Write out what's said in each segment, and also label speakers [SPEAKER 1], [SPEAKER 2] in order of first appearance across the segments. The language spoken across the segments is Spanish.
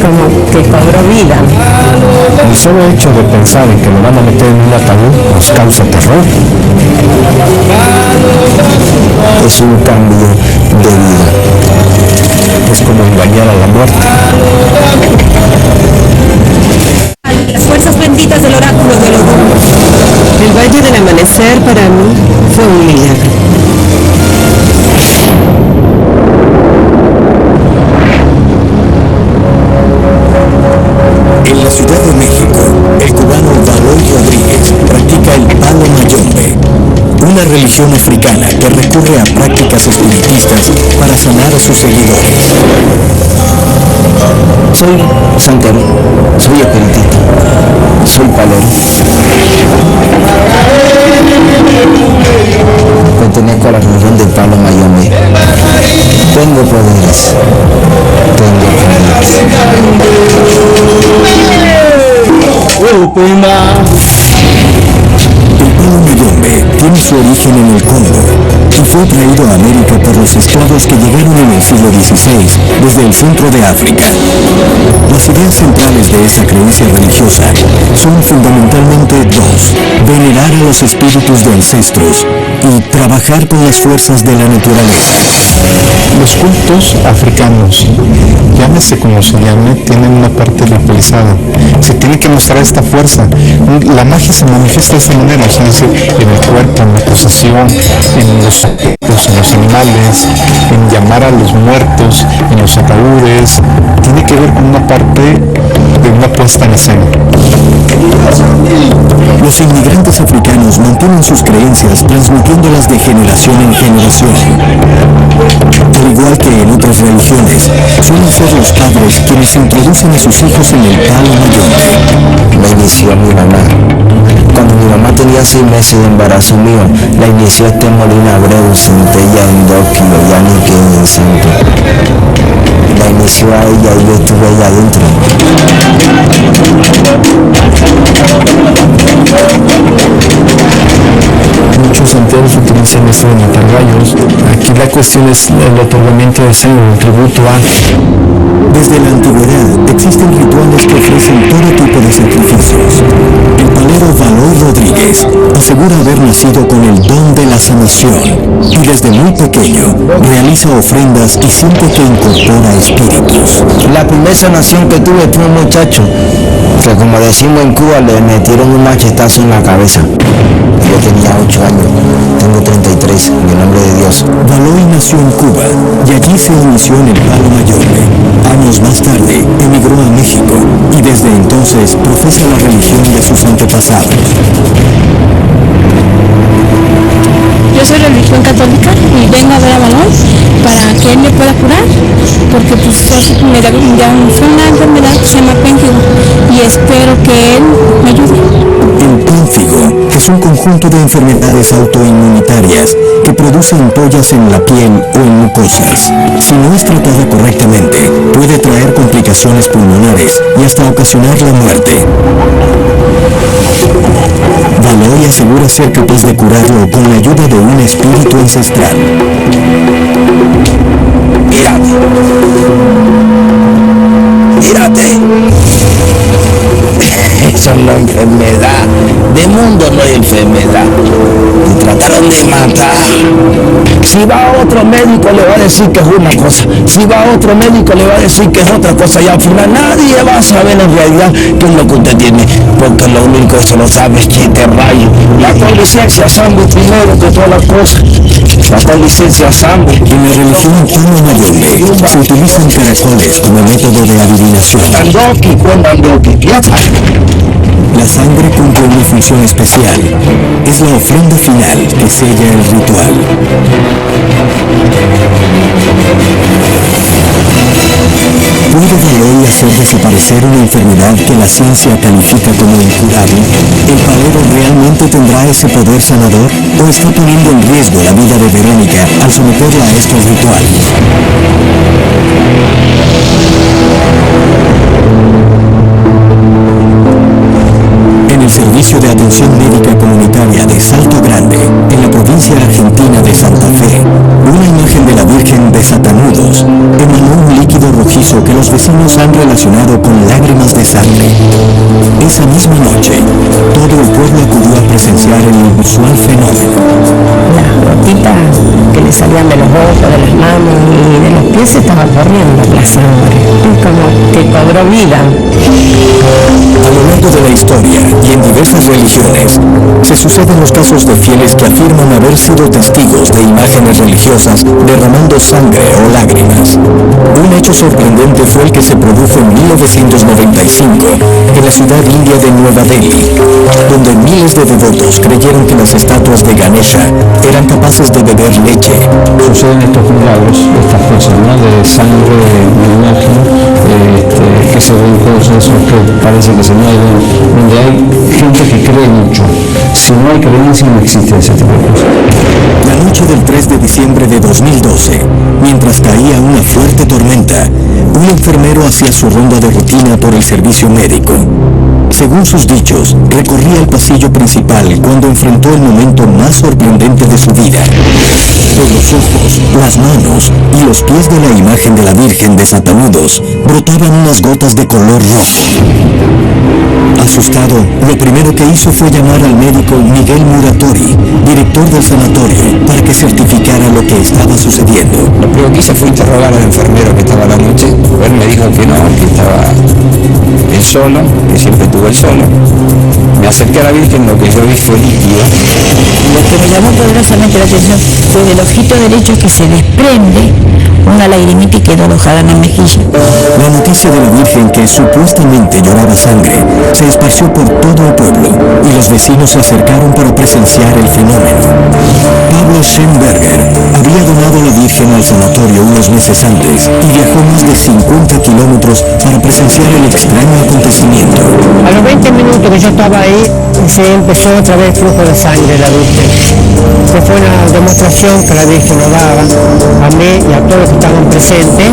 [SPEAKER 1] como que cobró vida.
[SPEAKER 2] El solo hecho de pensar en que me van a meter en un ataúd nos causa terror.
[SPEAKER 3] Es un cambio de vida.
[SPEAKER 2] Es como engañar a la muerte.
[SPEAKER 4] Las fuerzas benditas del oráculo de Odón.
[SPEAKER 1] El Valle del Amanecer para mí fue un milagro.
[SPEAKER 5] En la Ciudad de México, el cubano Baloy Rodríguez practica el palo mayombe, una religión africana que recurre a prácticas espiritistas para sanar a sus seguidores.
[SPEAKER 3] Soy santero, soy espiritista, soy palero. Pertenezco a la religión del palo mayombe. Tengo poderes.
[SPEAKER 5] El palo mayombe tiene su origen en el Congo y fue traído a América por los esclavos que llegaron en el siglo XVI desde el centro de África. Las ideas centrales de esta creencia religiosa son fundamentalmente dos: venerar a los espíritus de ancestros y trabajar con las fuerzas de la naturaleza.
[SPEAKER 2] Los cultos africanos, llámese como se llame, tienen una parte ritualizada. Se tiene que mostrar esta fuerza. La magia se manifiesta de esa manera, es decir, en el cuerpo, en la posesión, en los objetos, en los animales, en llamar a los muertos, en los ataúdes. Tiene que ver con una parte de una puesta en escena.
[SPEAKER 5] Los inmigrantes africanos mantienen sus creencias transmitiéndolas de generación en generación. Al igual que en otras religiones, suelen ser los padres quienes introducen a sus hijos en el palo mayombe.
[SPEAKER 3] La inició mi mamá. Cuando mi mamá tenía 6 meses de embarazo mío, la inició Molina Abreu, Centella en Doquio, Yannick en Santo. La inició a ella y yo estuve allá adentro.
[SPEAKER 2] Muchos santeros utilizan esto de matar gallos. Aquí la cuestión es el otorgamiento de sangre, el tributo a...
[SPEAKER 5] Desde la antigüedad existen rituales que ofrecen todo tipo de sacrificios. El palero Baloy Rodríguez asegura haber nacido con el don de la sanación y desde muy pequeño realiza ofrendas y siente que incorpora espíritus.
[SPEAKER 3] La primera sanación que tuve fue un muchacho que, como decimos en Cuba, le metieron un machetazo en la cabeza. Yo tenía 8 años, tengo 33, en el nombre de Dios.
[SPEAKER 5] Baloy nació en Cuba y allí se inició en el palo mayombe. Años más tarde emigró a México y desde entonces profesa la religión de sus antepasados.
[SPEAKER 4] Yo soy religión católica y vengo a ver a Baloy para que él me pueda curar, porque pues fue una enfermedad que se llama pénfigo y espero que él me ayude.
[SPEAKER 5] El pénfigo es un conjunto de enfermedades autoinmunitarias que producen ampollas en la piel o en mucosas. Si no es tratada correctamente, puede traer complicaciones pulmonares y hasta ocasionar la muerte. Baloy asegura ser capaz de curarlo con la ayuda de un espíritu ancestral.
[SPEAKER 3] Mírate. Mírate. Eso no es enfermedad. De mundo no hay enfermedad. Me trataron de matar. Si va a otro médico le va a decir que es una cosa. Si va a otro médico le va a decir que es otra cosa. Y al final nadie va a saber en realidad qué es lo que usted tiene. Porque lo único que se lo sabe es chiste rayo. La licencia Sambo primero que todas las cosas. La licencia Sambo.
[SPEAKER 5] En la religión palo mayombe se utilizan caracoles como método de adivinación. La sangre cumple una función especial. Es la ofrenda final que sella el ritual. ¿Puede Baloy hacer desaparecer una enfermedad que la ciencia califica como incurable? ¿El palero realmente tendrá ese poder sanador? ¿O está poniendo en riesgo la vida de Verónica al someterla a estos rituales? En el Servicio de Atención Médica Comunitaria de Salto Grande, en la provincia argentina de Santa Fe, Una imagen de la Virgen de Satanudos emanó un líquido rojizo que los vecinos han relacionado con lágrimas de sangre. Esa misma noche, todo el pueblo acudió a presenciar el inusual fenómeno.
[SPEAKER 6] Las gotitas que le salían de los ojos, de las manos y de los pies estaba corriendo la sangre. Es como que cobró vida.
[SPEAKER 5] A lo largo de la historia y en diversas religiones, se suceden los casos de fieles que afirman haber sido testigos de imágenes religiosas derramando sangre o lágrimas. Un hecho sorprendente fue el que se produjo en 1995 en la ciudad india de Nueva Delhi, donde miles de devotos creyeron que las estatuas de Ganesha eran capaces de beber leche.
[SPEAKER 7] Suceden estos milagros, estas cosas, ¿no? De sangre, de imagen, que se ven cosas que parece que se mueven, donde hay gente que cree mucho. Si no hay creencia, no existe ese tipo de cosas.
[SPEAKER 5] La noche del 3 de diciembre de 2012, mientras caía una fuerte tormenta, un enfermero hacía su ronda de rutina por el servicio médico. Según sus dichos, recorría el pasillo principal cuando enfrentó el momento más sorprendente de su vida. De los ojos, las manos y los pies de la imagen de la Virgen de Satanudos brotaban unas gotas de color rojo. Asustado, lo primero que hizo fue llamar al médico Miguel Muratori, director del sanatorio, para que certificara lo que estaba sucediendo.
[SPEAKER 3] Lo primero que hice fue interrogar al enfermero que estaba la noche. Él me dijo que no, que estaba él solo, que siempre estuvo él solo. Me acerqué a la Virgen, lo que yo vi fue líquido.
[SPEAKER 6] Lo que me llamó poderosamente la atención fue del ojito derecho que se desprende una lagrimita y quedó alojada en la mejilla.
[SPEAKER 5] La noticia de la Virgen, que supuestamente lloraba sangre, se esparció por todo el pueblo y los vecinos se acercaron para presenciar el fenómeno. Pablo Schemberger había donado la Virgen al sanatorio unos meses antes y viajó más de 50 kilómetros para presenciar el extraño acontecimiento.
[SPEAKER 8] A los 20 minutos que yo estaba ahí, se empezó otra vez flujo de sangre de la Virgen. Que fue una demostración que la Virgen nos daba a mí y a todos los que estaban presentes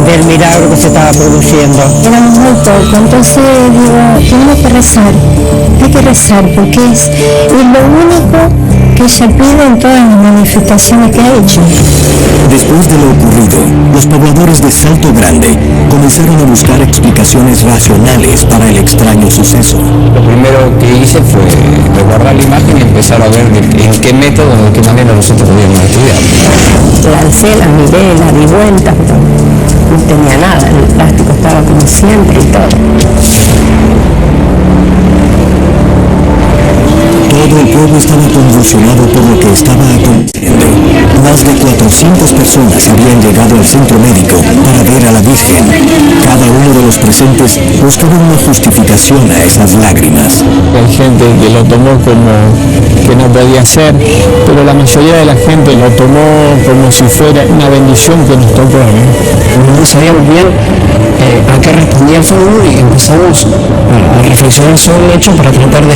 [SPEAKER 8] del milagro que se estaba produciendo.
[SPEAKER 6] Éramos muy pocos, entonces digo, tenemos que rezar, hay que rezar porque es lo único que se pide en todas las manifestaciones que ha hecho.
[SPEAKER 5] Después de lo ocurrido, los pobladores de Salto Grande comenzaron a buscar explicaciones racionales para el extraño suceso.
[SPEAKER 3] Lo primero que hice fue guardar la imagen y empezar a ver en qué método, de qué manera nosotros podíamos estudiar.
[SPEAKER 6] La alcé, la miré, la di vuelta, pero no tenía nada, el plástico estaba como siempre y todo.
[SPEAKER 5] Todo el pueblo estaba convulsionado por lo que estaba aconteciendo. Más de 400 personas habían llegado al centro médico para ver a la Virgen. Cada uno de los presentes buscaba una justificación a esas lágrimas.
[SPEAKER 7] Hay gente que lo tomó como que no podía ser, pero la mayoría de la gente lo tomó como si fuera una bendición que nos tocó, ¿no?
[SPEAKER 8] No sabíamos bien a qué respondía el fenómeno y empezamos a reflexionar sobre el hecho para tratar de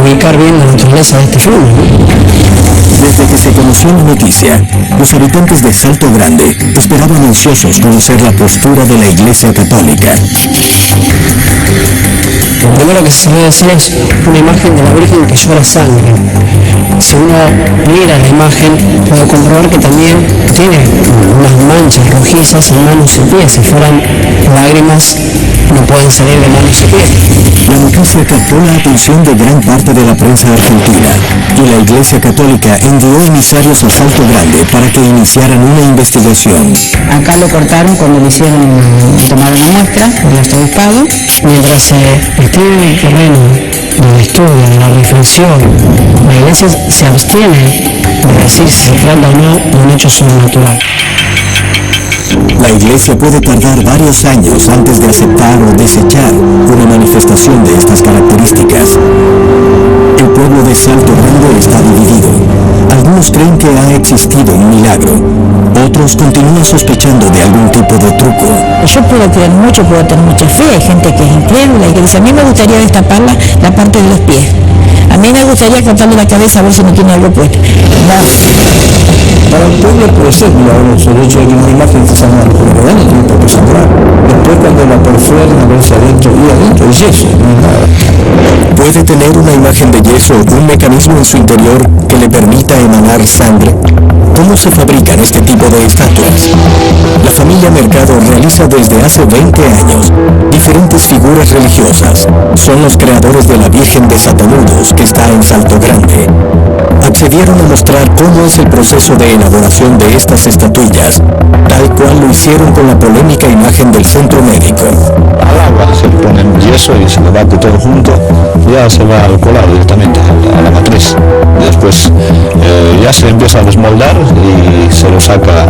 [SPEAKER 8] ubicar bien la naturaleza de este fenómeno.
[SPEAKER 5] Desde que se conoció la noticia, los habitantes de Salto Grande esperaban ansiosos conocer la postura de la Iglesia Católica.
[SPEAKER 8] Lo primero que se suele decir es una imagen de la Virgen que llora sangre. Si uno mira la imagen, puede comprobar que también tiene unas manchas rojizas en manos y pies. Si fueran lágrimas, no pueden salir de manos y pies.
[SPEAKER 5] La noticia captó la atención de gran parte de la prensa argentina y la Iglesia Católica envió emisarios a Salto Grande para que iniciaran una investigación.
[SPEAKER 6] Acá lo cortaron cuando le hicieron tomar una muestra del arzobispado.
[SPEAKER 8] Mientras se escribe en el terreno del estudio, de la reflexión, la Iglesia se abstiene de decir si se trata o no de un hecho sobrenatural.
[SPEAKER 5] La Iglesia puede tardar varios años antes de aceptar o desechar una manifestación de estas características. El pueblo de Salto Grande está dividido. Algunos creen que ha existido un milagro, Otros continúan sospechando de algún tipo de truco.
[SPEAKER 6] Yo puedo creer mucho, puedo tener mucha fe, hay gente que es incrédula y que dice, a mí me gustaría destapar la parte de los pies. A mí me gustaría cortarle la cabeza a ver si no tiene algo puesto.
[SPEAKER 3] Para el pueblo puede ser milagroso el hecho de que una imagen se sana, pero no tiene por qué sangrar. Después cuando la perfueran a verse adentro y adentro es yeso, no es nada.
[SPEAKER 5] ¿Puede tener una imagen de yeso un mecanismo en su interior que le permita emanar sangre? ¿Cómo se fabrican este tipo de estatuas? La familia Mercado realiza desde hace 20 años diferentes figuras religiosas. Son los creadores de la Virgen de Satanudos, que está en Salto Grande. Accedieron a mostrar cómo es el proceso de elaboración de estas estatuillas, tal cual lo hicieron con la polémica imagen del centro médico.
[SPEAKER 7] Al agua se le pone yeso y se le bate todo junto, ya se va al colado directamente a la matriz. Después ya se empieza a desmoldar y se lo saca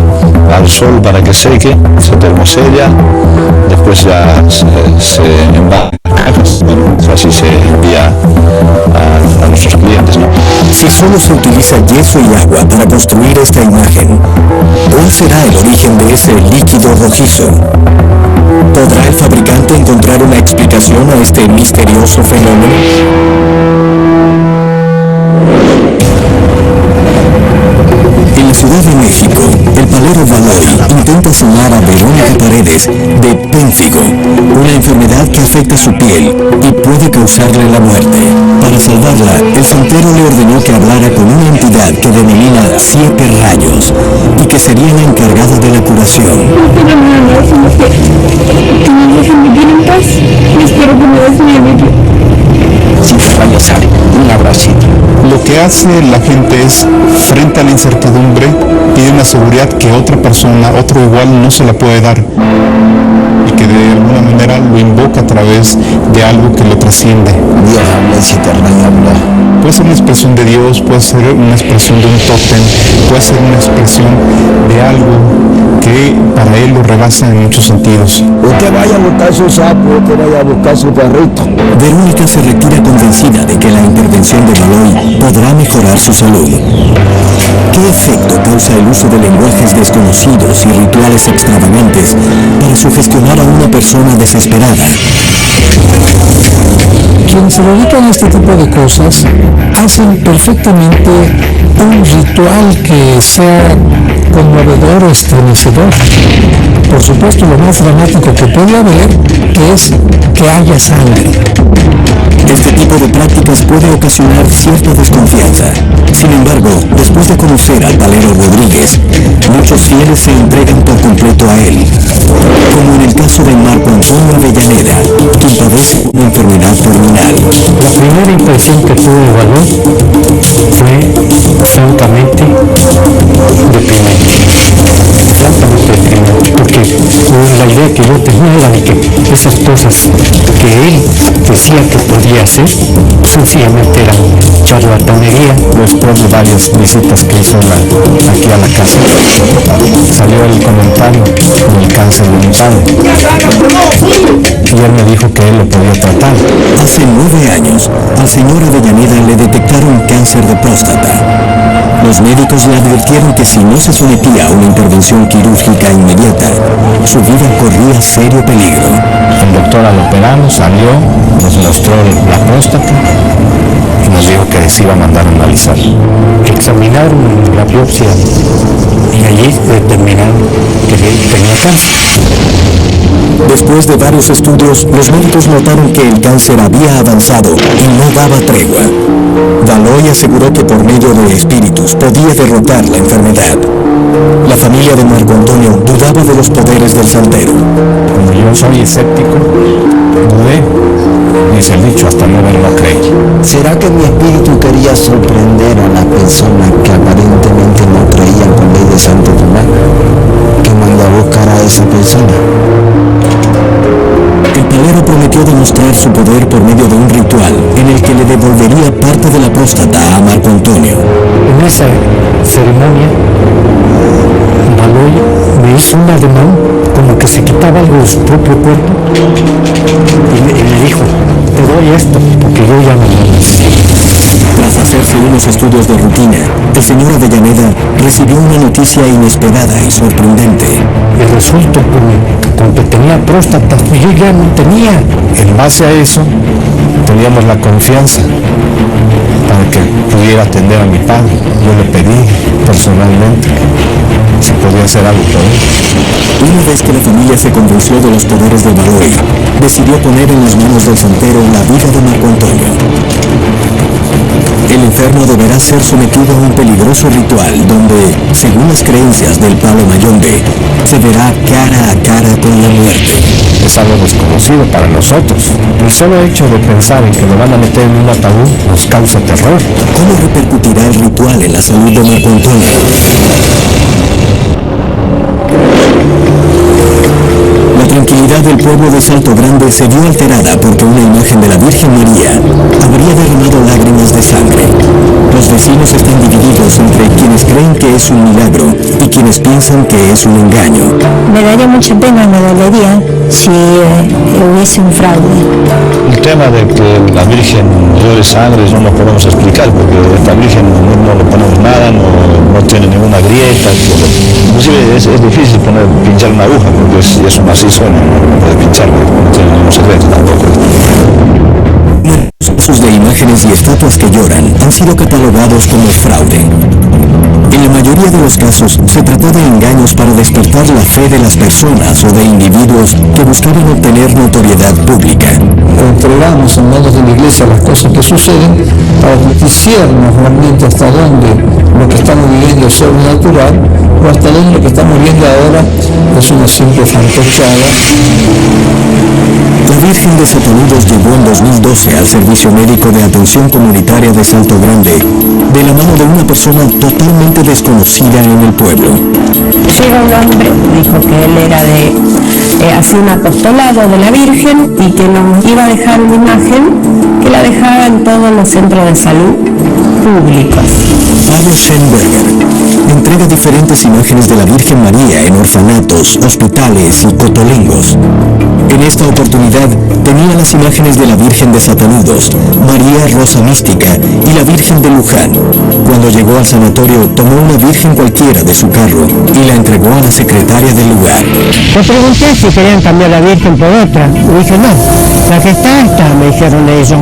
[SPEAKER 7] al sol para que seque, se termosella, después ya se embarca en cajas, bueno, así se envía a nuestros clientes, ¿no?
[SPEAKER 5] Si solo se utiliza yeso y agua para construir esta imagen, ¿cuál será el origen de ese líquido rojizo? ¿Podrá el fabricante encontrar una explicación a este misterioso fenómeno? En la Ciudad de México, el palero Baloy intenta sanar a Verónica Paredes de pénfigo, una enfermedad que afecta su piel y puede causarle la muerte. Para salvarla, el santero le ordenó que hablara con una entidad que denomina 7 rayos y que sería la encargada de la curación.
[SPEAKER 4] Que me dejen vivir en paz. Espero que me des mi alivio.
[SPEAKER 3] Si te vaya a salir, un abracito.
[SPEAKER 2] Lo que hace la gente es, frente a la incertidumbre, pide una seguridad que otra persona, otro igual, no se la puede dar. Y que de alguna manera lo invoca a través de algo que lo trasciende.
[SPEAKER 3] Dios habla y si te habla.
[SPEAKER 2] Puede ser una expresión de Dios, puede ser una expresión de un tótem, puede ser una expresión de algo que para él lo rebasa en muchos sentidos.
[SPEAKER 3] Usted vaya a buscar su sapo, usted vaya a buscar su perrito.
[SPEAKER 5] Verónica se retira convencida de que la intervención de Baloy podrá mejorar su salud. ¿Qué efecto causa el uso de lenguajes desconocidos y rituales extravagantes para sugestionar a una persona desesperada?
[SPEAKER 8] Quienes se dedican a este tipo de cosas hacen perfectamente un ritual que sea conmovedor o estremecedor. Por supuesto, lo más dramático que puede haber es que haya sangre.
[SPEAKER 5] Este tipo de prácticas puede ocasionar cierta desconfianza. Sin embargo, después de conocer al palero Rodríguez, muchos fieles se entregan por completo a él, como en el caso de Marco Antonio Avellaneda, quien padece una enfermedad terminal.
[SPEAKER 7] La primera impresión que tuve de Valor fue francamente deprimente. Porque la idea que yo tenía era de que esas cosas que él decía que podía hacer sencillamente eran charlatanería. Después de varias visitas que hizo aquí a la casa, salió el comentario del cáncer de mi padre y él me dijo que él lo podía tratar.
[SPEAKER 5] Hace 9 años, al señor Avellaneda le detectaron cáncer de próstata. Los médicos le advirtieron que si no se sometía a una intervención quirúrgica inmediata, su vida corría serio peligro.
[SPEAKER 7] El doctor al operarlo salió, nos mostró la próstata y nos dijo que se iba a mandar a analizar. Examinaron la biopsia y allí determinaron que tenía cáncer.
[SPEAKER 5] Después de varios estudios, los médicos notaron que el cáncer había avanzado y no daba tregua. Baloy aseguró que por medio de espíritus podía derrotar la enfermedad. La familia de Marco Antonio dudaba de los poderes del santero.
[SPEAKER 7] Como yo soy escéptico, dudé, dice el dicho, hasta no verlo creí.
[SPEAKER 3] ¿Será que mi espíritu quería sorprender a las personas que aparentemente no creían con ley de Santo Tomás, que mandó a buscar a esa persona?
[SPEAKER 5] El palero prometió demostrar su poder por medio de un ritual en el que le devolvería parte de la próstata a Marco Antonio.
[SPEAKER 7] En esa ceremonia, Baloy me hizo un ademán como que se quitaba algo de su propio cuerpo y me dijo, te doy esto porque yo ya no lo necesito.
[SPEAKER 5] Tras hacerse unos estudios de rutina, el señor Avellaneda recibió una noticia inesperada y sorprendente.
[SPEAKER 7] Y resulta que tenía próstata, y yo ya no tenía.
[SPEAKER 2] En base a eso, teníamos la confianza para que pudiera atender a mi padre. Yo le pedí personalmente si podía hacer algo por él.
[SPEAKER 5] Una vez que la familia se convenció de los poderes de Baloy, decidió poner en las manos del santero la vida de Marco Antonio. El enfermo deberá ser sometido a un peligroso ritual donde, según las creencias del Palo Mayombe, se verá cara a cara con la muerte.
[SPEAKER 2] Es algo desconocido para nosotros. El solo hecho de pensar en que lo van a meter en un ataúd nos causa terror.
[SPEAKER 5] ¿Cómo repercutirá el ritual en la salud de Marco Antonio? La tranquilidad del pueblo de Salto Grande se vio alterada porque una imagen de la Virgen María habría derramado lágrimas de sangre. Los vecinos están divididos entre quienes creen que es un milagro y quienes piensan que es un engaño.
[SPEAKER 6] Me daría mucha pena, me dolería si hubiese un fraude.
[SPEAKER 9] El tema de que la Virgen llore sangre no lo podemos explicar porque esta Virgen no le ponemos nada, no tiene ninguna grieta. Inclusive es difícil pinchar una aguja porque es un macizo, no puede pincharlo, no tiene ningún secreto tampoco.
[SPEAKER 5] Los casos de imágenes y estatuas que lloran han sido catalogados como fraude. En la mayoría de los casos se trató de engaños para despertar la fe de las personas o de individuos que buscaban obtener notoriedad pública.
[SPEAKER 7] Entregamos en manos de la iglesia las cosas que suceden para noticiarnos realmente hasta dónde lo que estamos viviendo es sobrenatural o hasta dónde lo que estamos viendo ahora es una simple fantochada.
[SPEAKER 5] La Virgen de Satanudos llegó en 2012 al Servicio Médico de Atención Comunitaria de Salto Grande de la mano de una persona totalmente desconocida en el pueblo.
[SPEAKER 6] Llega un hombre, dijo que él era hacía un apostolado de la Virgen y que nos iba a dejar una imagen que la dejaba en todos los centros de salud públicos.
[SPEAKER 5] Pablo Schenberger entrega diferentes imágenes de la Virgen María en orfanatos, hospitales y cotolengos. En esta oportunidad tenía las imágenes de la Virgen de Satanudos, María Rosa Mística y la Virgen de Luján. Cuando llegó al sanatorio, tomó una virgen cualquiera de su carro y la entregó a la secretaria del lugar.
[SPEAKER 8] Le pregunté si querían cambiar la Virgen por otra. Y dije, no, la que está, me dijeron ellos.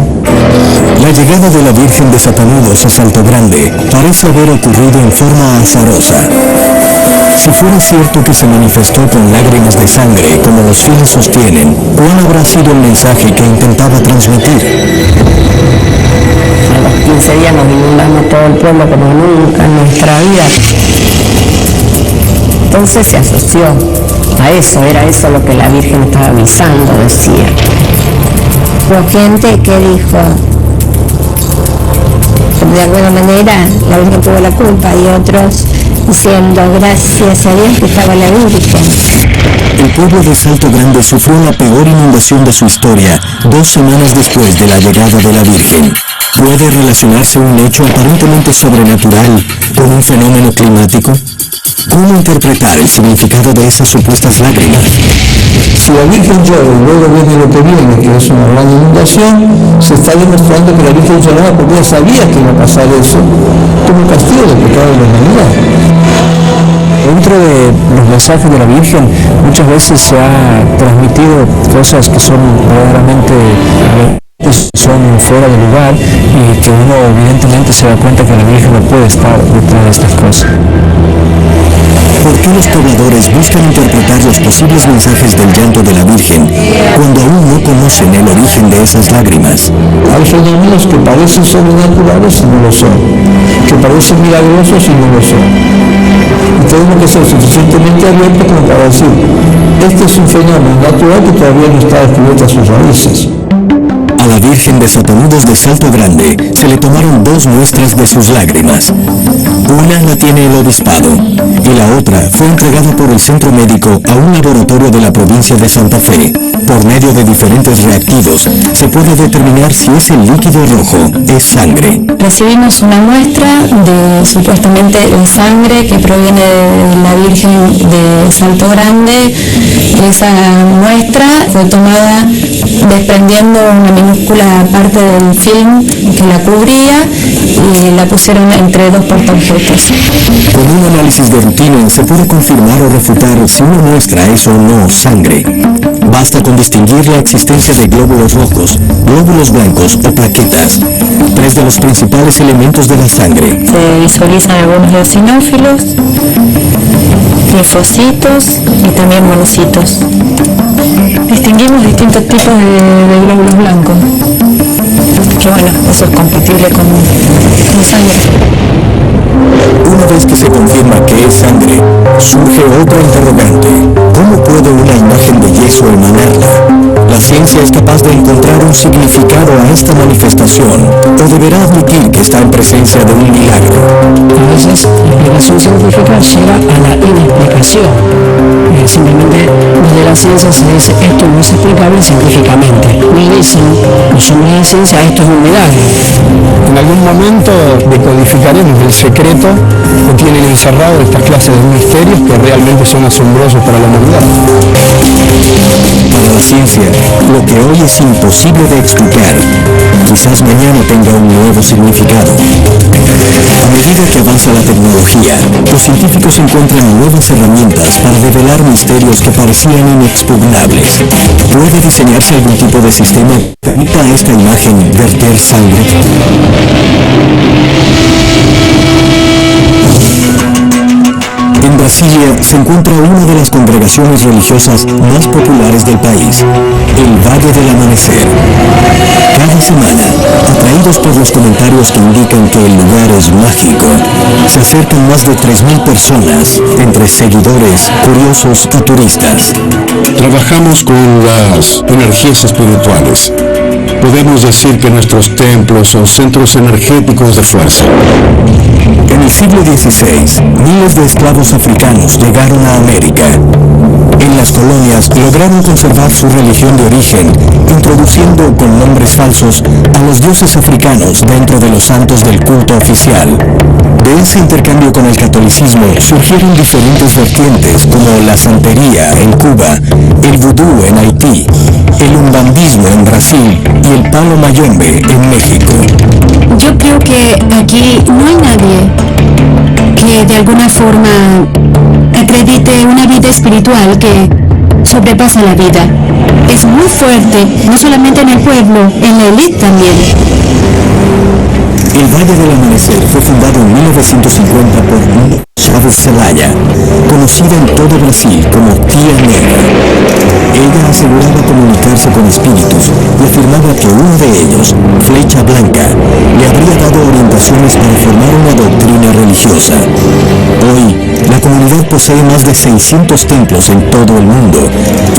[SPEAKER 5] La llegada de la Virgen de Satanudos a Salto Grande parece haber ocurrido en forma azarosa. Si fuera cierto que se manifestó con lágrimas de sangre, como los fieles sostienen, ¿cuál habrá sido el mensaje que intentaba transmitir?
[SPEAKER 6] A los 15 días nos inundamos todo el pueblo como nunca en nuestra vida. Entonces se asoció a eso, era eso lo que la Virgen estaba avisando, decía. Hubo gente que dijo, de alguna manera la Virgen tuvo la culpa, y otros diciendo gracias a Dios que estaba la Virgen.
[SPEAKER 5] El pueblo de Salto Grande sufrió la peor inundación de su historia 2 semanas después de la llegada de la Virgen. ¿Puede relacionarse un hecho aparentemente sobrenatural con un fenómeno climático? ¿Cómo interpretar el significado de esas supuestas lágrimas?
[SPEAKER 7] Si la Virgen llora y luego viene lo que viene, que es una gran inundación, se está demostrando que la Virgen lloraba porque ella sabía que iba a pasar eso como castigo del pecado de la humanidad.
[SPEAKER 8] Dentro de los mensajes de la Virgen muchas veces se ha transmitido cosas que son verdaderamente son fuera de lugar y que uno evidentemente se da cuenta que la Virgen no puede estar detrás de estas cosas.
[SPEAKER 5] ¿Por qué los pobladores buscan interpretar los posibles mensajes del llanto de la Virgen cuando aún no conocen el origen de esas lágrimas?
[SPEAKER 7] Hay fenómenos que parecen sobrenaturales y no lo son, que parecen milagrosos y no lo son. Y tenemos que ser suficientemente abiertos como para decir, este es un fenómeno natural que todavía no está descubierto a sus raíces.
[SPEAKER 5] A la Virgen de Satanudos de Salto Grande se le tomaron 2 muestras de sus lágrimas. Una la tiene el obispado y la otra fue entregada por el centro médico a un laboratorio de la provincia de Santa Fe. Por medio de diferentes reactivos se puede determinar si ese líquido rojo es sangre.
[SPEAKER 4] Recibimos una muestra de supuestamente de sangre que proviene de la Virgen de Salto Grande. Esa muestra fue tomada desprendiendo una minúscula
[SPEAKER 6] la parte del film que la cubría y la pusieron entre dos portaobjetos.
[SPEAKER 5] Con un análisis de rutina se puede confirmar o refutar si una muestra es o no sangre. Basta con distinguir la existencia de glóbulos rojos, glóbulos blancos o plaquetas, tres de los principales elementos de la sangre.
[SPEAKER 6] Se visualizan algunos eosinófilos, linfocitos y también monocitos. Distinguimos distintos tipos de glóbulos blancos, que bueno, eso es compatible con sangre.
[SPEAKER 5] Una vez que se confirma que es sangre, surge otra interrogante. ¿Cómo puede una imagen de yeso emanarla? ¿La ciencia es capaz de encontrar un significado a esta manifestación o deberá admitir que está en presencia de un milagro?
[SPEAKER 8] A veces la explicación científica llega a la inexplicación. Simplemente desde la ciencia se dice esto no es explicable científicamente. Nos dicen los hombres de la ciencia esto es un milagro.
[SPEAKER 10] En algún momento decodificaremos el secreto que tienen encerrado estas clases de misterios que realmente son asombrosos para la humanidad.
[SPEAKER 5] Para la ciencia, lo que hoy es imposible de explicar, quizás mañana tenga un nuevo significado. A medida que avanza la tecnología, los científicos encuentran nuevas herramientas para develar misterios que parecían inexpugnables. ¿Puede diseñarse algún tipo de sistema que permita a esta imagen verter sangre? En Brasilia se encuentra una de las congregaciones religiosas más populares del país, el Valle del Amanecer. Cada semana, atraídos por los comentarios que indican que el lugar es mágico, se acercan más de 3.000 personas, entre seguidores, curiosos y turistas.
[SPEAKER 11] Trabajamos con las energías espirituales. Podemos decir que nuestros templos son centros energéticos de fuerza.
[SPEAKER 5] En el siglo XVI, miles de esclavos africanos llegaron a América. En las colonias lograron conservar su religión de origen, introduciendo con nombres falsos a los dioses africanos dentro de los santos del culto oficial. De ese intercambio con el catolicismo surgieron diferentes vertientes como la santería en Cuba, el vudú en Haití, el umbandismo en Brasil y el palo mayombe en México.
[SPEAKER 12] Yo creo que aquí no hay nadie que de alguna forma acredite una vida espiritual que sobrepasa la vida. Es muy fuerte, no solamente en el pueblo, en la élite también.
[SPEAKER 5] El Valle del Amanecer fue fundado en 1950 por Chávez Zelaya, conocida en todo Brasil como Tía Negra. Ella aseguraba comunicarse con espíritus y afirmaba que uno de ellos, Flecha Blanca, le habría dado orientaciones para formar una doctrina religiosa. Hoy, la comunidad posee más de 600 templos en todo el mundo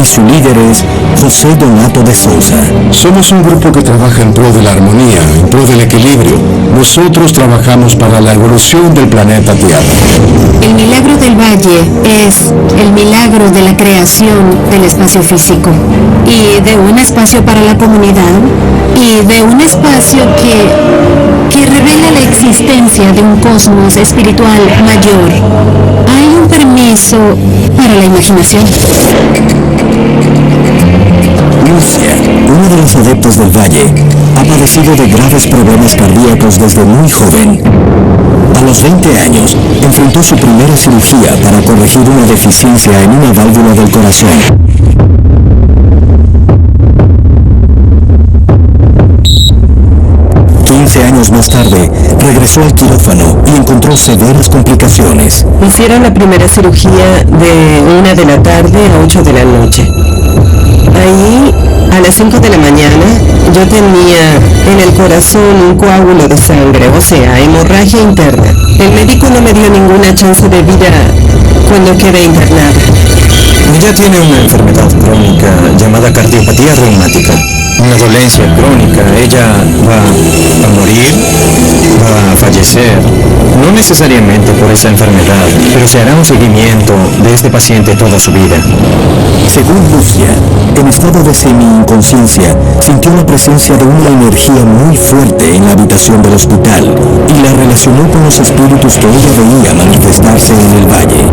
[SPEAKER 5] y su líder es José Donato de Souza.
[SPEAKER 11] Somos un grupo que trabaja en pro de la armonía, en pro del equilibrio. Nosotros trabajamos para la evolución del planeta Tierra.
[SPEAKER 12] El milagro del valle es el milagro de la creación del espacio físico y de un espacio para la comunidad y de un espacio que revela la existencia de un cosmos espiritual mayor. Hay un permiso para la imaginación.
[SPEAKER 5] Lucia, una de las adeptas del Valle, ha padecido de graves problemas cardíacos desde muy joven. A los 20 años, enfrentó su primera cirugía para corregir una deficiencia en una válvula del corazón. 15 años más tarde, regresó al quirófano y encontró severas complicaciones.
[SPEAKER 1] Hicieron la primera cirugía de 1 de la tarde a 8 de la noche. Ahí, a las 5 de la mañana, yo tenía en el corazón un coágulo de sangre, o sea, hemorragia interna. El médico no me dio ninguna chance de vida cuando quedé internada.
[SPEAKER 13] Ella tiene una enfermedad crónica llamada cardiopatía reumática, una dolencia crónica. Ella va a morir, va a fallecer, no necesariamente por esa enfermedad, pero se hará un seguimiento de este paciente toda su vida.
[SPEAKER 5] Según Lucia, en estado de semi-inconsciencia, sintió la presencia de una energía muy fuerte en la habitación del hospital y la relacionó con los espíritus que ella veía manifestarse en el valle.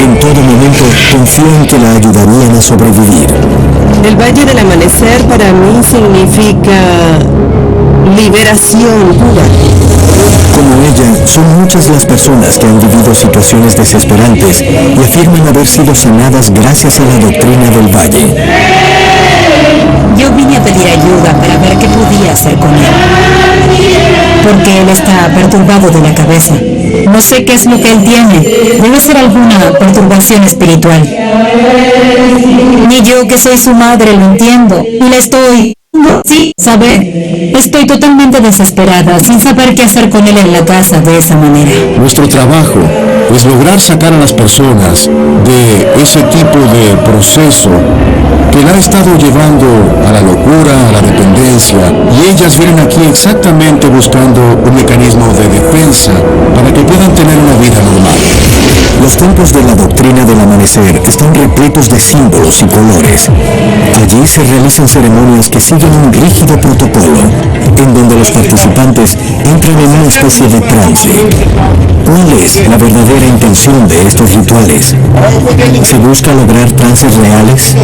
[SPEAKER 5] En todo momento tanto, confió en que la ayudarían a sobrevivir.
[SPEAKER 1] El Valle del Amanecer para mí significa liberación pura.
[SPEAKER 5] Como ella, son muchas las personas que han vivido situaciones desesperantes y afirman haber sido sanadas gracias a la doctrina del Valle.
[SPEAKER 14] Yo vine a pedir ayuda para ver qué podía hacer con él, porque él está perturbado de la cabeza. No sé qué es lo que él tiene. Debe ser alguna perturbación espiritual. Ni yo, que soy su madre, lo entiendo. Y le estoy... Sí, saber. Estoy totalmente desesperada, sin saber qué hacer con él en la casa de esa manera.
[SPEAKER 11] Nuestro trabajo es lograr sacar a las personas de ese tipo de proceso que la ha estado llevando a la locura, a la dependencia, y ellas vienen aquí exactamente buscando un mecanismo de defensa para que puedan tener una vida normal.
[SPEAKER 5] Los templos de la doctrina del amanecer están repletos de símbolos y colores. Allí se realizan ceremonias que siguen un rígido protocolo, en donde los participantes entran en una especie de trance. ¿Cuál es la verdadera intención de estos rituales? ¿Se busca lograr trances reales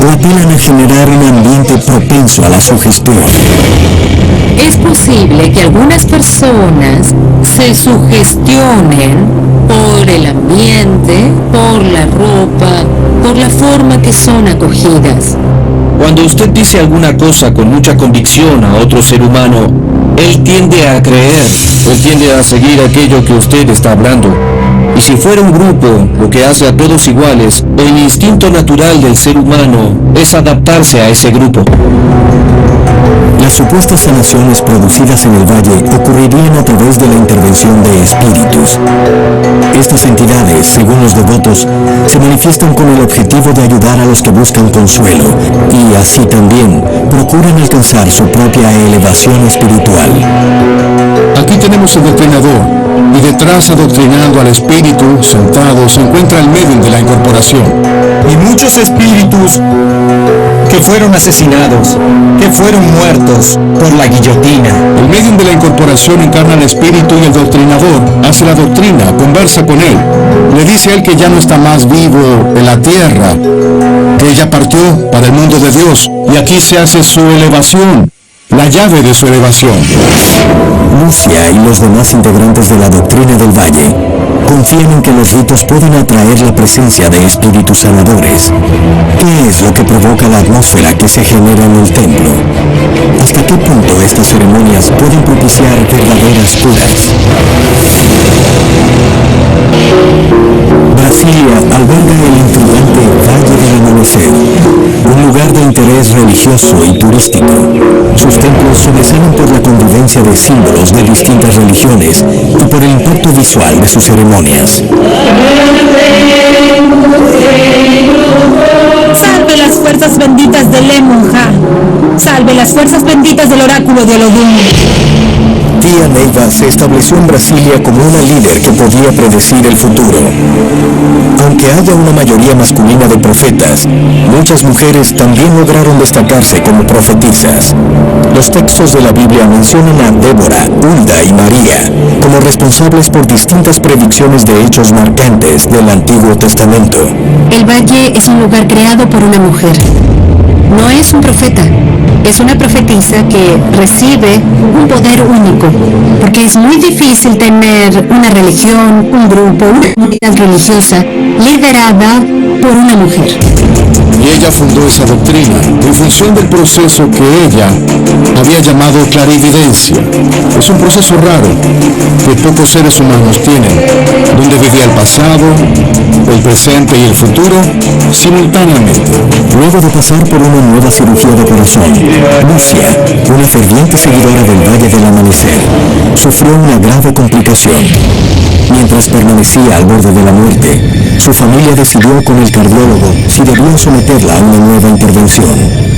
[SPEAKER 5] o apelan a generar un ambiente propenso a la sugestión?
[SPEAKER 15] Es posible que algunas personas se sugestionen por el ambiente, por la ropa, por la forma que son acogidas.
[SPEAKER 13] Cuando usted dice alguna cosa con mucha convicción a otro ser humano, él tiende a creer, él tiende a seguir aquello que usted está hablando. Y si fuera un grupo, lo que hace a todos iguales, el instinto natural del ser humano es adaptarse a ese grupo.
[SPEAKER 5] Las supuestas sanaciones producidas en el valle ocurrirían a través de la intervención de espíritus. Estas entidades, según los devotos, se manifiestan con el objetivo de ayudar a los que buscan consuelo y así también procuran alcanzar su propia elevación espiritual.
[SPEAKER 11] Aquí tenemos el doctrinador, y detrás, adoctrinando al espíritu, sentado, se encuentra el medium de la incorporación.
[SPEAKER 13] Y muchos espíritus que fueron asesinados, que fueron muertos por la guillotina.
[SPEAKER 11] El medium de la incorporación encarna al espíritu y el doctrinador hace la doctrina, conversa con él. Le dice a él que ya no está más vivo en la tierra, que ella partió para el mundo de Dios, y aquí se hace su elevación, la llave de su elevación.
[SPEAKER 5] Lucia y los demás integrantes de la doctrina del Valle confían en que los ritos pueden atraer la presencia de espíritus sanadores. ¿Qué es lo que provoca la atmósfera que se genera en el templo? ¿Hasta qué punto estas ceremonias pueden propiciar verdaderas curas? Brasilia alberga el intrigante Valle del Amanecer, un lugar de interés religioso y turístico. Sus templos sobresalen por la convivencia de símbolos de distintas religiones y por el impacto visual de sus ceremonias.
[SPEAKER 14] Salve las fuerzas benditas del Lemonja. Salve las fuerzas benditas del oráculo de Olodum.
[SPEAKER 5] Tia Neiva se estableció en Brasilia como una líder que podía predecir el futuro. Aunque haya una mayoría masculina de profetas, muchas mujeres también lograron destacarse como profetisas. Los textos de la Biblia mencionan a Débora, Hulda y María como responsables por distintas predicciones de hechos marcantes del Antiguo Testamento.
[SPEAKER 12] El valle es un lugar creado por una mujer. No es un profeta, es una profetisa que recibe un poder único, porque es muy difícil tener una religión, un grupo, una comunidad religiosa liderada por una mujer.
[SPEAKER 11] Y ella fundó esa doctrina en función del proceso que ella había llamado clarividencia. Es un proceso raro que pocos seres humanos tienen, donde vivía el pasado, el presente y el futuro simultáneamente.
[SPEAKER 5] Luego de pasar por una nueva cirugía de corazón, Lucia, una ferviente seguidora del Valle del Amanecer, sufrió una grave complicación. Mientras permanecía al borde de la muerte, su familia decidió con el cardiólogo si debían someterla a una nueva intervención.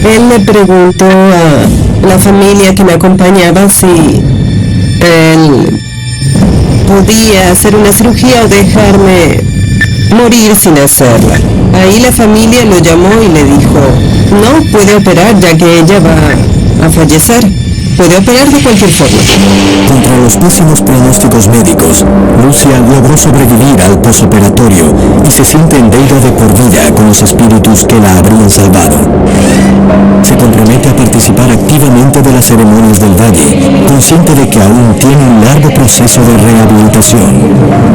[SPEAKER 1] Él le preguntó a la familia que me acompañaba si él podía hacer una cirugía o dejarme morir sin hacerla. Ahí la familia lo llamó y le dijo, no puede operar ya que ella va a fallecer. puede operar de cualquier forma.
[SPEAKER 5] Contra los pésimos pronósticos médicos, Lucia logró sobrevivir al posoperatorio y se siente en deuda de por vida con los espíritus que la habrían salvado. Se compromete a participar activamente de las ceremonias del Valle, consciente de que aún tiene un largo proceso de rehabilitación.